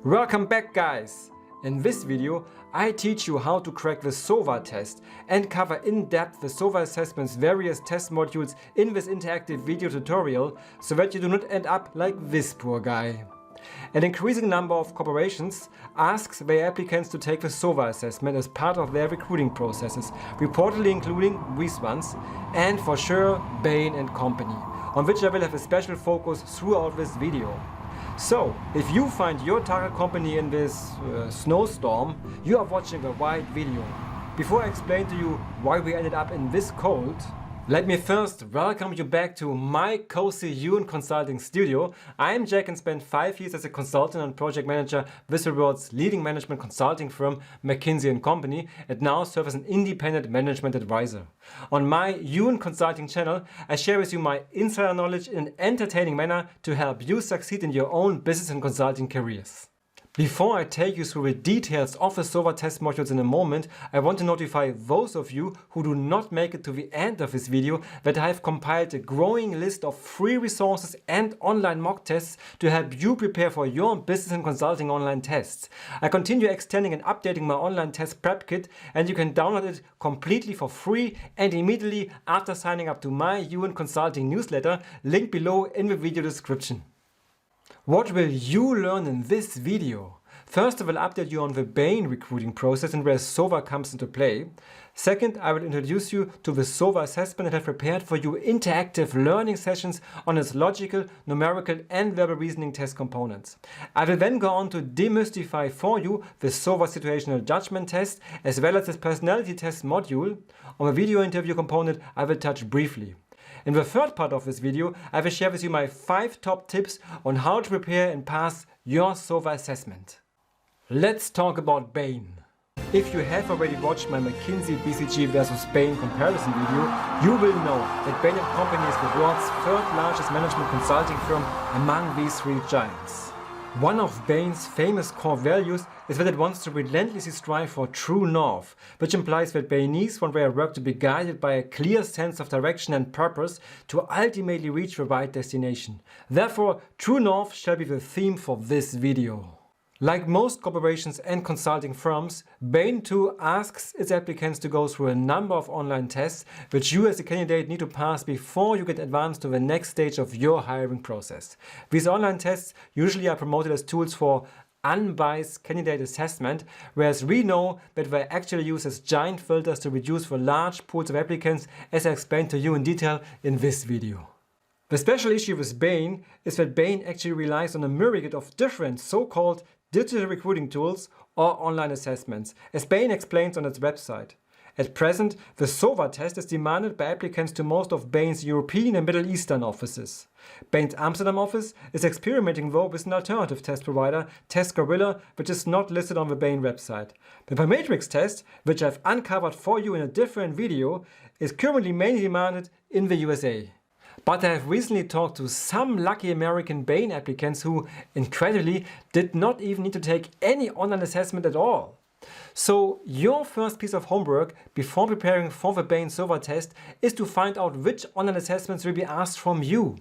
Welcome back, guys! In this video, I teach you how to crack the Sova test and cover in depth the Sova assessment's various test modules in this interactive video tutorial so that you do not end up like this poor guy. An increasing number of corporations asks their applicants to take the Sova assessment as part of their recruiting processes, reportedly including these ones, and for sure Bain Company, on which I will have a special focus throughout this video. So, if you find your target company in this snowstorm, you are watching the right video. Before I explain to you why we ended up in this cold, let me first welcome you back to my cozy UN consulting studio. I am Jack and spent 5 years as a consultant and project manager with the world's leading management consulting firm McKinsey & Company and now serve as an independent management advisor. On my UN consulting channel, I share with you my insider knowledge in an entertaining manner to help you succeed in your own business and consulting careers. Before I take you through the details of the Sova test modules in a moment, I want to notify those of you who do not make it to the end of this video that I have compiled a growing list of free resources and online mock tests to help you prepare for your business and consulting online tests. I continue extending and updating my online test prep kit, and you can download it completely for free and immediately after signing up to my UN consulting newsletter, linked below in the video description. What will you learn in this video? First, I will update you on the Bain recruiting process and where Sova comes into play. Second, I will introduce you to the Sova assessment and have prepared for you interactive learning sessions on its logical, numerical and verbal reasoning test components. I will then go on to demystify for you the Sova situational judgment test as well as its personality test module. On the video interview component, I will touch briefly. In the third part of this video, I will share with you my 5 top tips on how to prepare and pass your Sova assessment. Let's talk about Bain. If you have already watched my McKinsey BCG versus Bain comparison video, you will know that Bain Company is the world's third largest management consulting firm among these 3 giants. One of Bain's famous core values is that it wants to relentlessly strive for true north, which implies that Bainese want their work to be guided by a clear sense of direction and purpose to ultimately reach the right destination. Therefore, true north shall be the theme for this video. Like most corporations and consulting firms, Bain too asks its applicants to go through a number of online tests which you as a candidate need to pass before you get advanced to the next stage of your hiring process. These online tests usually are promoted as tools for unbiased candidate assessment, whereas we know that they actually use as giant filters to reduce the large pools of applicants, as I explained to you in detail in this video. The special issue with Bain is that Bain actually relies on a myriad of different so-called digital recruiting tools or online assessments, as Bain explains on its website. At present, the Sova test is demanded by applicants to most of Bain's European and Middle Eastern offices. Bain's Amsterdam office is experimenting though with an alternative test provider, Test Gorilla, which is not listed on the Bain website. The Pymetrics test, which I've uncovered for you in a different video, is currently mainly demanded in the USA. But I have recently talked to some lucky American Bain applicants who, incredibly, did not even need to take any online assessment at all. So your first piece of homework before preparing for the Bain Sova test is to find out which online assessments will be asked from you.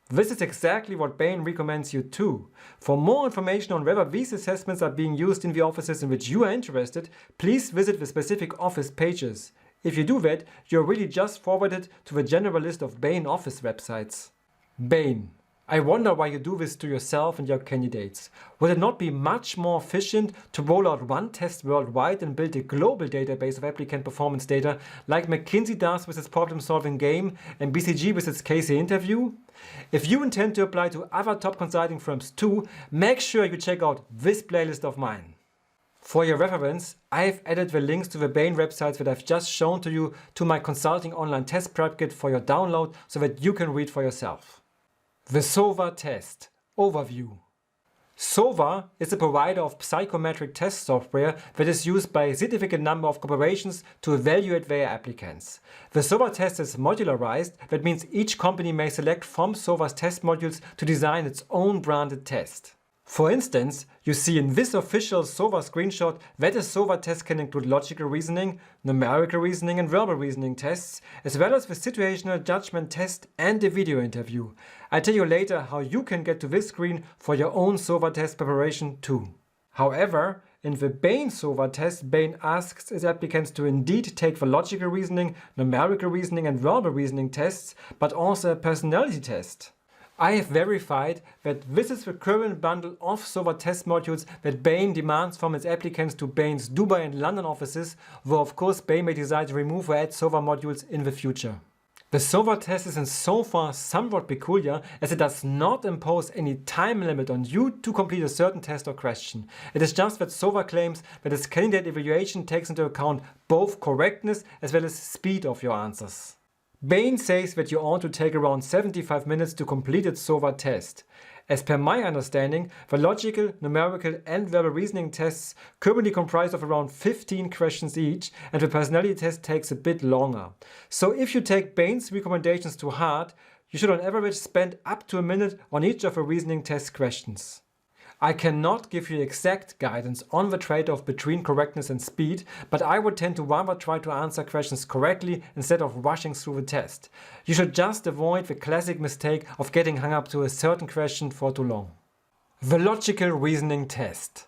This is exactly what Bain recommends you to. For more information on whether these assessments are being used in the offices in which you are interested, please visit the specific office pages. If you do that, you're really just forwarded to the general list of Bain office websites. Bain. I wonder why you do this to yourself and your candidates. Would it not be much more efficient to roll out one test worldwide and build a global database of applicant performance data like McKinsey does with its problem-solving game and BCG with its case interview? If you intend to apply to other top consulting firms too, make sure you check out this playlist of mine. For your reference, I've added the links to the Bain websites that I've just shown to you to my consulting online test prep kit for your download so that you can read for yourself. The Sova test overview. Sova is a provider of psychometric test software that is used by a significant number of corporations to evaluate their applicants. The Sova test is modularized, that means each company may select from Sova's test modules to design its own branded test. For instance, you see in this official Sova screenshot that a Sova test can include logical reasoning, numerical reasoning and verbal reasoning tests, as well as the situational judgment test and the video interview. I'll tell you later how you can get to this screen for your own Sova test preparation too. However, in the Bain Sova test, Bain asks its applicants to indeed take the logical reasoning, numerical reasoning and verbal reasoning tests, but also a personality test. I have verified that this is the current bundle of Sova test modules that Bain demands from its applicants to Bain's Dubai and London offices, though of course Bain may decide to remove or add Sova modules in the future. The Sova test is in so far somewhat peculiar as it does not impose any time limit on you to complete a certain test or question. It is just that Sova claims that its candidate evaluation takes into account both correctness as well as speed of your answers. Bain says that you ought to take around 75 minutes to complete its Sova test. As per my understanding, the logical, numerical and verbal reasoning tests currently comprise of around 15 questions each, and the personality test takes a bit longer. So if you take Bain's recommendations to heart, you should on average spend up to a minute on each of the reasoning test questions. I cannot give you exact guidance on the trade-off between correctness and speed, but I would tend to rather try to answer questions correctly instead of rushing through the test. You should just avoid the classic mistake of getting hung up to a certain question for too long. The logical reasoning test.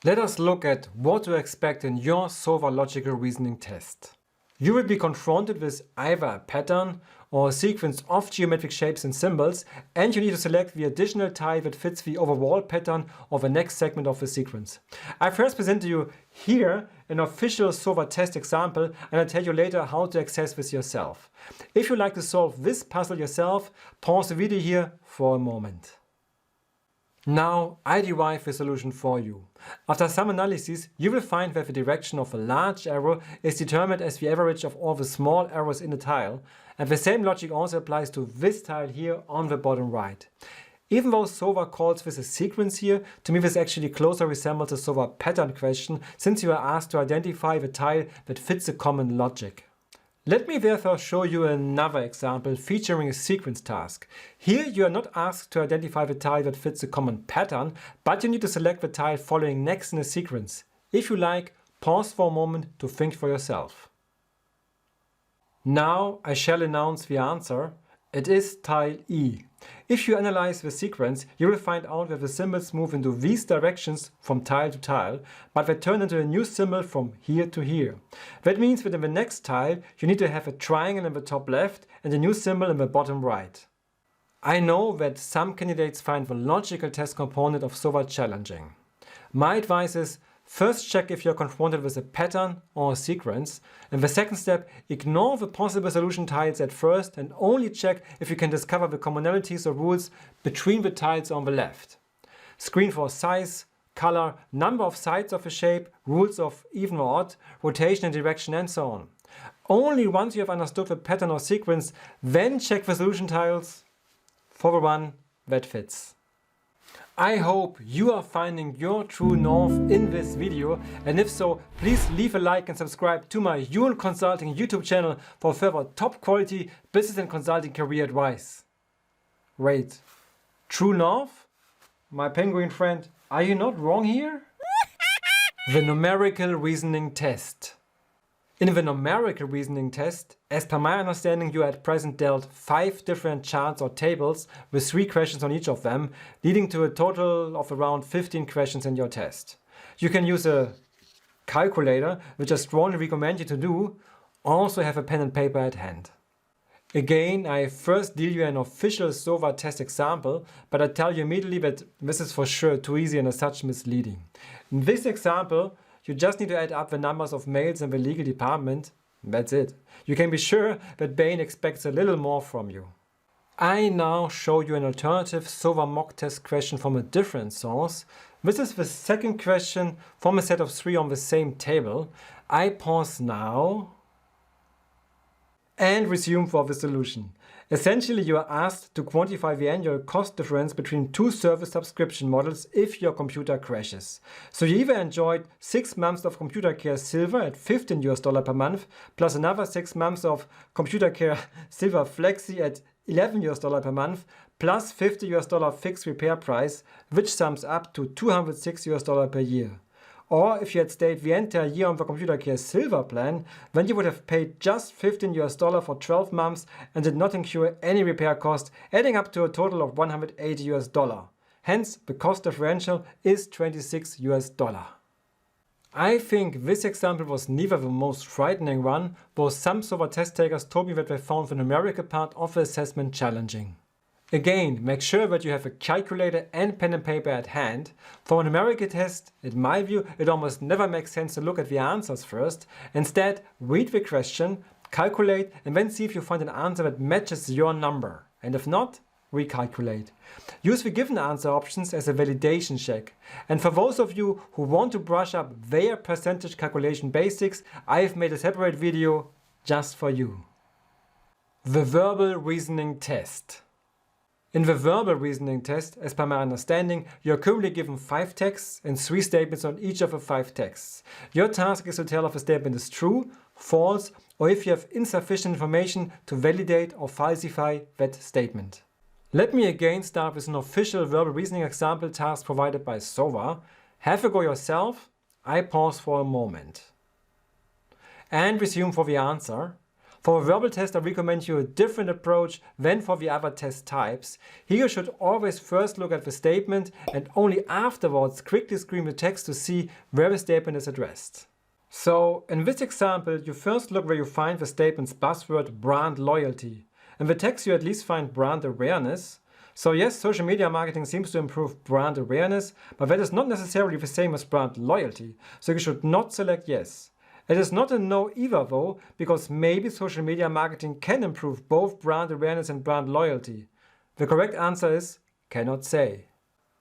Let us look at what to expect in your Sova logical reasoning test. You will be confronted with either a pattern or a sequence of geometric shapes and symbols, and you need to select the additional tile that fits the overall pattern or the next segment of the sequence. I first present to you here an official Sova test example, and I'll tell you later how to access this yourself. If you like to solve this puzzle yourself, pause the video here for a moment. Now I derive the solution for you. After some analysis, you will find that the direction of a large arrow is determined as the average of all the small arrows in the tile, and the same logic also applies to this tile here on the bottom right. Even though Sova calls this a sequence here, to me this actually closer resembles a Sova pattern question, since you are asked to identify the tile that fits a common logic. Let me therefore show you another example featuring a sequence task. Here you are not asked to identify the tile that fits a common pattern, but you need to select the tile following next in the sequence. If you like, pause for a moment to think for yourself. Now I shall announce the answer. It is tile E. If you analyze the sequence, you will find out that the symbols move into these directions from tile to tile, but they turn into a new symbol from here to here. That means that in the next tile, you need to have a triangle in the top left and a new symbol in the bottom right. I know that some candidates find the logical test component of Sova challenging. My advice is, first check if you're confronted with a pattern or a sequence. In the second step, ignore the possible solution tiles at first and only check if you can discover the commonalities or rules between the tiles on the left. Screen for size, color, number of sides of a shape, rules of even or odd, rotation and direction and so on. Only once you have understood the pattern or sequence, then check the solution tiles for the one that fits. I hope you are finding your true north in this video, and if so, please leave a like and subscribe to my B.1 Consulting YouTube channel for further top quality business and consulting career advice. Wait, true north? My penguin friend, are you not wrong here? The Numerical Reasoning Test. In the Numerical Reasoning Test, as per my understanding, you are at present dealt 5 different charts or tables with 3 questions on each of them, leading to a total of around 15 questions in your test. You can use a calculator, which I strongly recommend you to do. Also have a pen and paper at hand. Again, I first deal you an official Sova test example, but I tell you immediately that this is for sure too easy and as such misleading. In this example, you just need to add up the numbers of males in the legal department. That's it. You can be sure that Bain expects a little more from you. I now show you an alternative Sova mock test question from a different source. This is the second question from a set of 3 on the same table. I pause now and resume for the solution. Essentially, you are asked to quantify the annual cost difference between 2 service subscription models if your computer crashes. So you either enjoyed 6 months of Computer Care Silver at $15 per month, plus another 6 months of Computer Care Silver Flexi at $11 per month, plus $50 fixed repair price, which sums up to $206 per year. Or if you had stayed the entire year on the Computer Care Silver plan, then you would have paid just $15 for 12 months and did not incur any repair cost, adding up to a total of $180. hence the cost differential is $26. I think this example was neither the most frightening one, though some Sova test takers told me that they found the numerical part of the assessment challenging. Again, make sure that you have a calculator and pen and paper at hand. For a numerical test, in my view, it almost never makes sense to look at the answers first. Instead, read the question, calculate, and then see if you find an answer that matches your number. And if not, recalculate. Use the given answer options as a validation check. And for those of you who want to brush up their percentage calculation basics, I've made a separate video just for you. The Verbal Reasoning Test. In the Verbal Reasoning Test, as per my understanding, you are currently given 5 texts and 3 statements on each of the 5 texts. Your task is to tell if a statement is true, false, or if you have insufficient information to validate or falsify that statement. Let me again start with an official verbal reasoning example task provided by Sova. Have a go yourself. I pause for a moment. And resume for the answer. For a verbal test, I recommend you a different approach than for the other test types. Here you should always first look at the statement and only afterwards quickly screen the text to see where the statement is addressed. So, in this example, you first look where you find the statement's buzzword brand loyalty. In the text you at least find brand awareness. So yes, social media marketing seems to improve brand awareness, but that is not necessarily the same as brand loyalty. So you should not select yes. It is not a no either though, because maybe social media marketing can improve both brand awareness and brand loyalty. The correct answer is cannot say.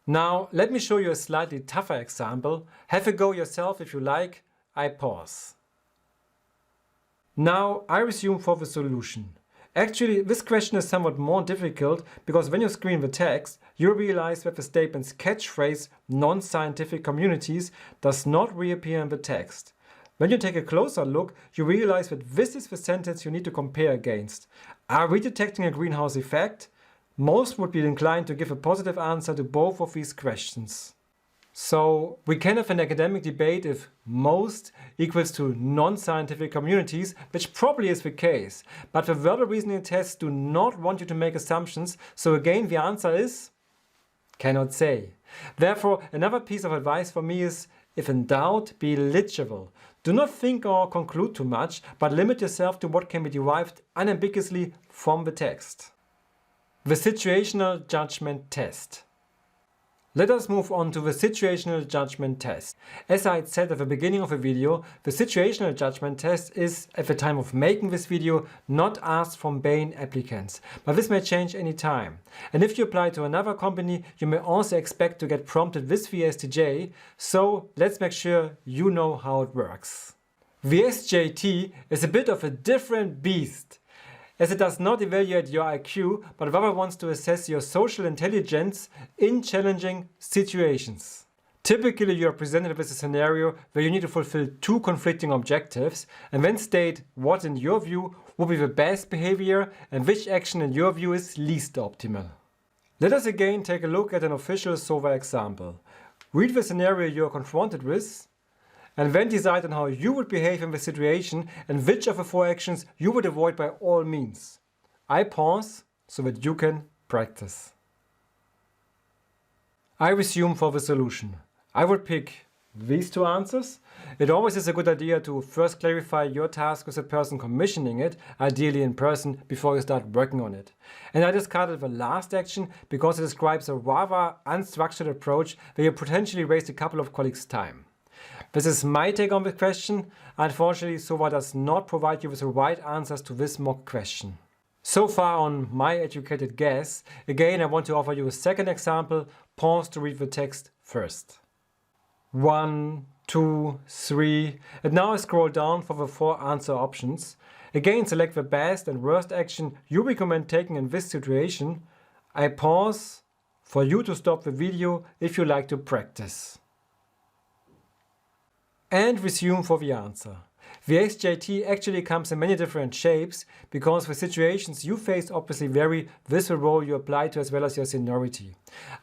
Now let me show you a slightly tougher example. Have a go yourself if you like. I pause. Now I resume for the solution. Actually, this question is somewhat more difficult because when you screen the text, you realize that the statement's catchphrase non-scientific communities does not reappear in the text. When you take a closer look, you realize that this is the sentence you need to compare against. Are we detecting a greenhouse effect? Most would be inclined to give a positive answer to both of these questions. So we can have an academic debate if most equals to non-scientific communities, which probably is the case. But the verbal reasoning tests do not want you to make assumptions, so again the answer is cannot say. Therefore, another piece of advice for me is, if in doubt, be legible. Do not think or conclude too much, but limit yourself to what can be derived unambiguously from the text. The Situational Judgment Test. Let us move on to the Situational Judgment Test. As I had said at the beginning of the video, the Situational Judgment Test is, at the time of making this video, not asked from Bain applicants, but this may change any time. And if you apply to another company, you may also expect to get prompted with the STJ, so let's make sure you know how it works. The SJT is a bit of a different beast, as it does not evaluate your IQ, but rather wants to assess your social intelligence in challenging situations. Typically, you are presented with a scenario where you need to fulfill 2 conflicting objectives and then state what in your view would be the best behavior and which action in your view is least optimal. Let us again take a look at an official Sova example. Read the scenario you are confronted with, and then decide on how you would behave in the situation and which of the 4 actions you would avoid by all means. I pause so that you can practice. I resume for the solution. I would pick these 2 answers. It always is a good idea to first clarify your task with the person commissioning it, ideally in person, before you start working on it. And I discarded the last action because it describes a rather unstructured approach where you potentially waste a couple of colleagues' time. This is my take on the question. Unfortunately, Sova does not provide you with the right answers to this mock question. So far on my educated guess, again I want to offer you a second example. Pause to read the text first. 1, 2, 3, and now I scroll down for the 4 answer options. Again, select the best and worst action you recommend taking in this situation. I pause for you to stop the video if you like to practice. And resume for the answer. The SJT actually comes in many different shapes because the situations you face obviously vary with the role you apply to as well as your seniority.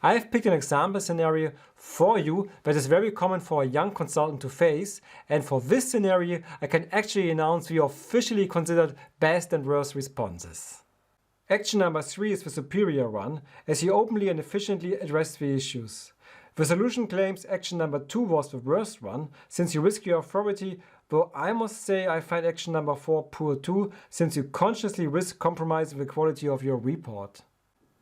I have picked an example scenario for you that is very common for a young consultant to face, and for this scenario I can actually announce the officially considered best and worst responses. Action number 3 is the superior one, as you openly and efficiently address the issues. The solution claims action number 2 was the worst one, since you risk your authority, though I must say I find action number 4 poor too, since you consciously risk compromising the quality of your report.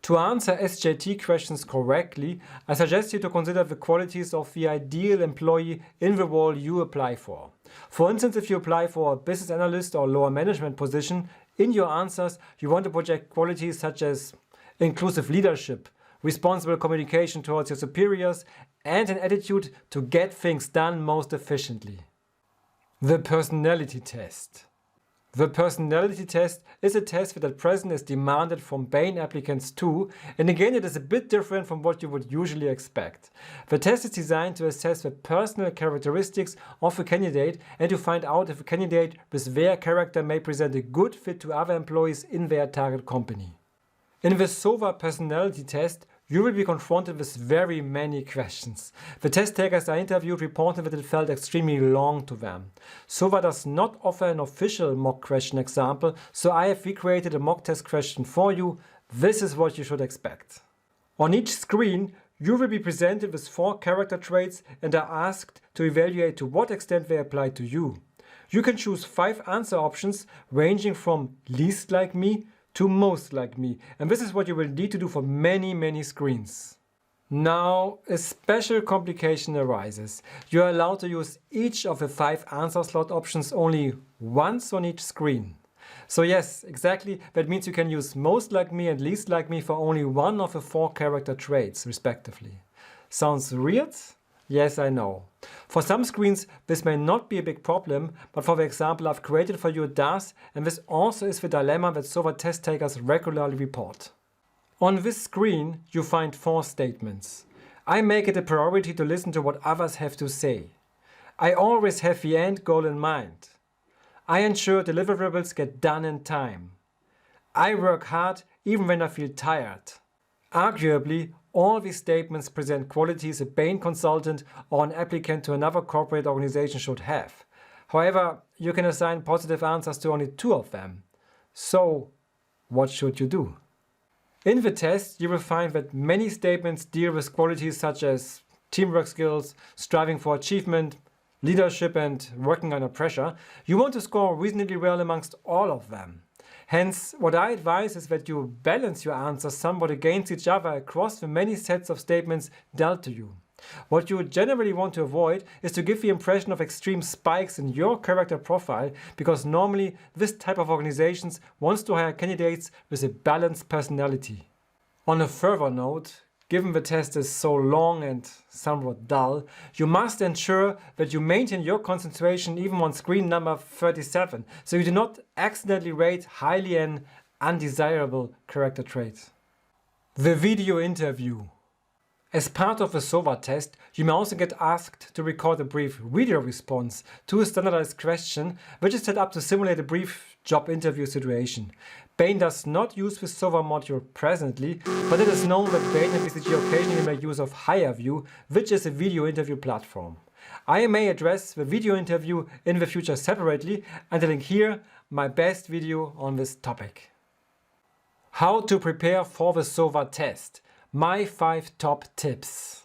To answer SJT questions correctly, I suggest you to consider the qualities of the ideal employee in the role you apply for. For instance, if you apply for a business analyst or lower management position, in your answers you want to project qualities such as inclusive leadership, responsible communication towards your superiors, and an attitude to get things done most efficiently. The Personality Test. The Personality Test is a test that at present is demanded from Bain applicants too, and again it is a bit different from what you would usually expect. The test is designed to assess the personal characteristics of a candidate and to find out if a candidate with their character may present a good fit to other employees in their target company. In the Sova Personality Test, you will be confronted with very many questions. The test takers I interviewed reported that it felt extremely long to them. Sova does not offer an official mock question example, so I have recreated a mock test question for you. This is what you should expect. On each screen, you will be presented with 4 character traits and are asked to evaluate to what extent they apply to you. You can choose 5 answer options ranging from least like me to most like me, and this is what you will need to do for many screens. Now, a special complication arises. You are allowed to use each of the 5 answer slot options only once on each screen. So yes, exactly, that means you can use most like me and least like me for only one of the 4 character traits, respectively. Sounds weird? Yes, I know. For some screens this may not be a big problem, but for the example I've created for you it does, and this also is the dilemma that Sova test takers regularly report. On this screen you find 4 statements. I make it a priority to listen to what others have to say. I always have the end goal in mind. I ensure deliverables get done in time. I work hard even when I feel tired. Arguably, all these statements present qualities a Bain consultant or an applicant to another corporate organization should have. However, you can assign positive answers to only 2 of them. So, what should you do? In the test, you will find that many statements deal with qualities such as teamwork skills, striving for achievement, leadership and working under pressure. You want to score reasonably well amongst all of them. Hence, what I advise is that you balance your answers somewhat against each other across the many sets of statements dealt to you. What you generally want to avoid is to give the impression of extreme spikes in your character profile, because normally this type of organizations wants to hire candidates with a balanced personality. On a further note, given the test is so long and somewhat dull, you must ensure that you maintain your concentration even on screen number 37, so you do not accidentally rate highly an undesirable character trait. The video interview. As part of the Sova test, you may also get asked to record a brief video response to a standardized question, which is set up to simulate a brief job interview situation. Bain does not use the Sova module presently, but it is known that Bain and BCG occasionally make use of HireView, which is a video interview platform. I may address the video interview in the future separately, and I link here my best video on this topic. How to prepare for the Sova test. My 5 top tips.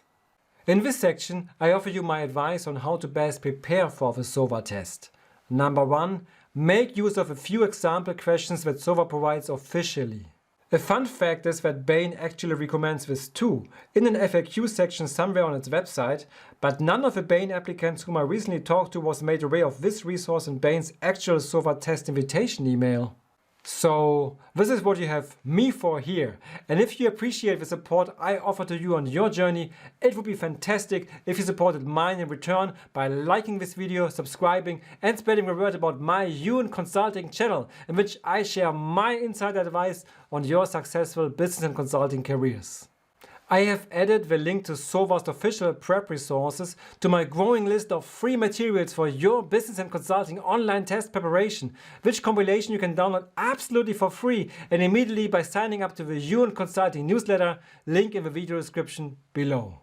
In this section, I offer you my advice on how to best prepare for the Sova test. Number 1. Make use of a few example questions that Sova provides officially. A fun fact is that Bain actually recommends this too, in an FAQ section somewhere on its website, but none of the Bain applicants whom I recently talked to was made aware of this resource in Bain's actual Sova test invitation email. So, this is what you have me for here, and if you appreciate the support I offer to you on your journey, it would be fantastic if you supported mine in return by liking this video, subscribing and spreading the word about my B.1 Consulting channel, in which I share my insider advice on your successful business and consulting careers. I have added the link to Sova's official prep resources to my growing list of free materials for your business and consulting online test preparation, which compilation you can download absolutely for free and immediately by signing up to the B.1 Consulting newsletter, link in the video description below.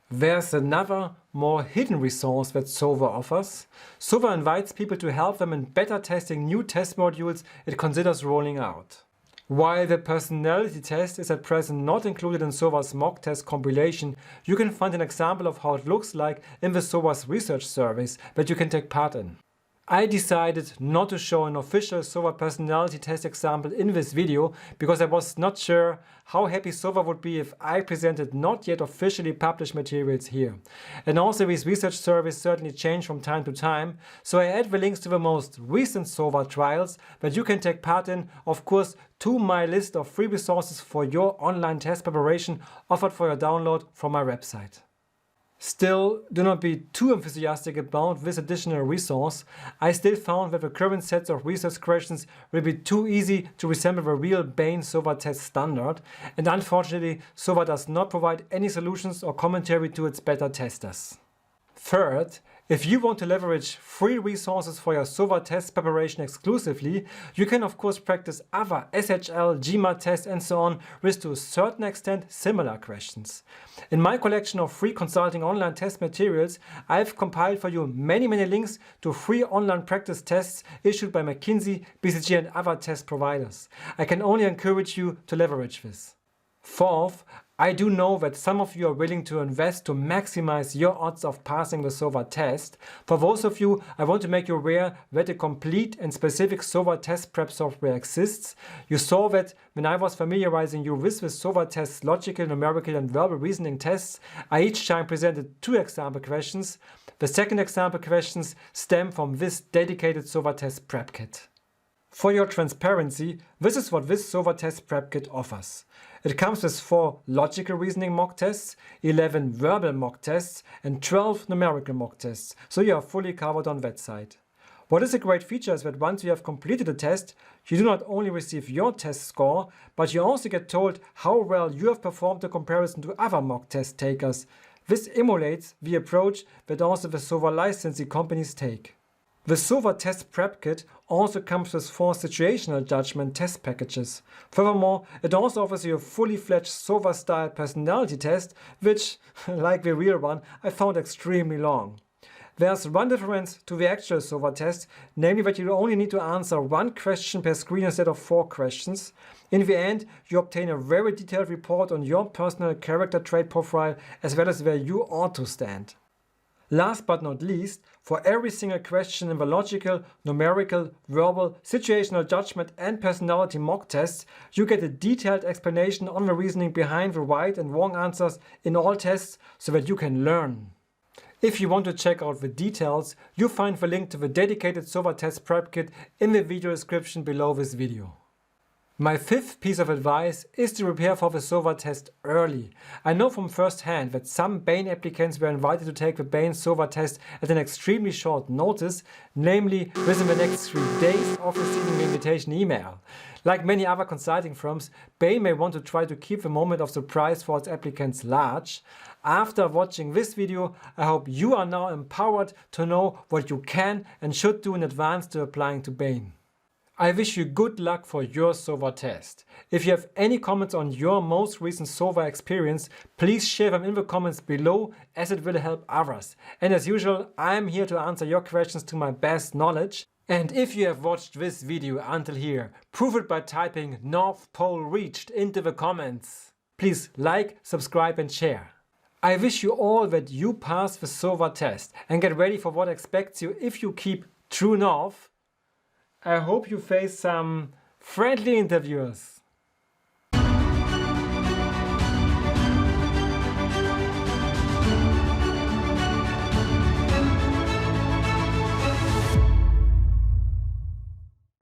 There's another, more hidden resource that Sova offers. Sova invites people to help them in beta testing new test modules it considers rolling out. While the personality test is at present not included in Sova's mock test compilation, you can find an example of how it looks like in the Sova's research surveys that you can take part in. I decided not to show an official Sova personality test example in this video because I was not sure how happy Sova would be if I presented not yet officially published materials here. And also these research surveys certainly change from time to time, so I add the links to the most recent Sova trials that you can take part in, of course, to my list of free resources for your online test preparation offered for your download from my website. Still, do not be too enthusiastic about this additional resource. I still found that the current sets of research questions will be too easy to resemble the real Bain Sova test standard, and unfortunately Sova does not provide any solutions or commentary to its beta testers. Third, if you want to leverage free resources for your Sova test preparation exclusively, you can of course practice other SHL, GMAT tests and so on with to a certain extent similar questions. In my collection of free consulting online test materials, I've compiled for you many links to free online practice tests issued by McKinsey, BCG and other test providers. I can only encourage you to leverage this. Fourth, I do know that some of you are willing to invest to maximize your odds of passing the Sova test. For those of you, I want to make you aware that a complete and specific Sova test prep software exists. You saw that when I was familiarizing you with the Sova test's logical, numerical and verbal reasoning tests, I each time presented 2 example questions. The second example questions stem from this dedicated Sova test prep kit. For your transparency, this is what this Sova test prep kit offers. It comes with 4 logical reasoning mock tests, 11 verbal mock tests and 12 numerical mock tests, so you are fully covered on that side. What is a great feature is that once you have completed the test, you do not only receive your test score, but you also get told how well you have performed in comparison to other mock test takers. This emulates the approach that also the Sova licensee companies take. The Sova test prep kit also comes with 4 situational judgment test packages. Furthermore, it also offers you a fully fledged Sova style personality test, which, like the real one, I found extremely long. There's one difference to the actual Sova test, namely that you only need to answer 1 question per screen instead of 4 questions. In the end, you obtain a very detailed report on your personal character trait profile as well as where you ought to stand. Last but not least, for every single question in the logical, numerical, verbal, situational judgment and personality mock tests, you get a detailed explanation on the reasoning behind the right and wrong answers in all tests so that you can learn. If you want to check out the details, you'll find the link to the dedicated Sova test prep kit in the video description below this video. My 5th piece of advice is to prepare for the Sova test early. I know from first hand that some Bain applicants were invited to take the Bain Sova test at an extremely short notice, namely within the next 3 days of receiving the invitation email. Like many other consulting firms, Bain may want to try to keep the moment of surprise for its applicants large. After watching this video, I hope you are now empowered to know what you can and should do in advance to applying to Bain. I wish you good luck for your Sova test. If you have any comments on your most recent Sova experience, please share them in the comments below as it will help others. And as usual, I am here to answer your questions to my best knowledge. And if you have watched this video until here, prove it by typing North Pole Reached into the comments. Please like, subscribe and share. I wish you all that you pass the Sova test and get ready for what expects you if you keep true north. I hope you face some friendly interviewers.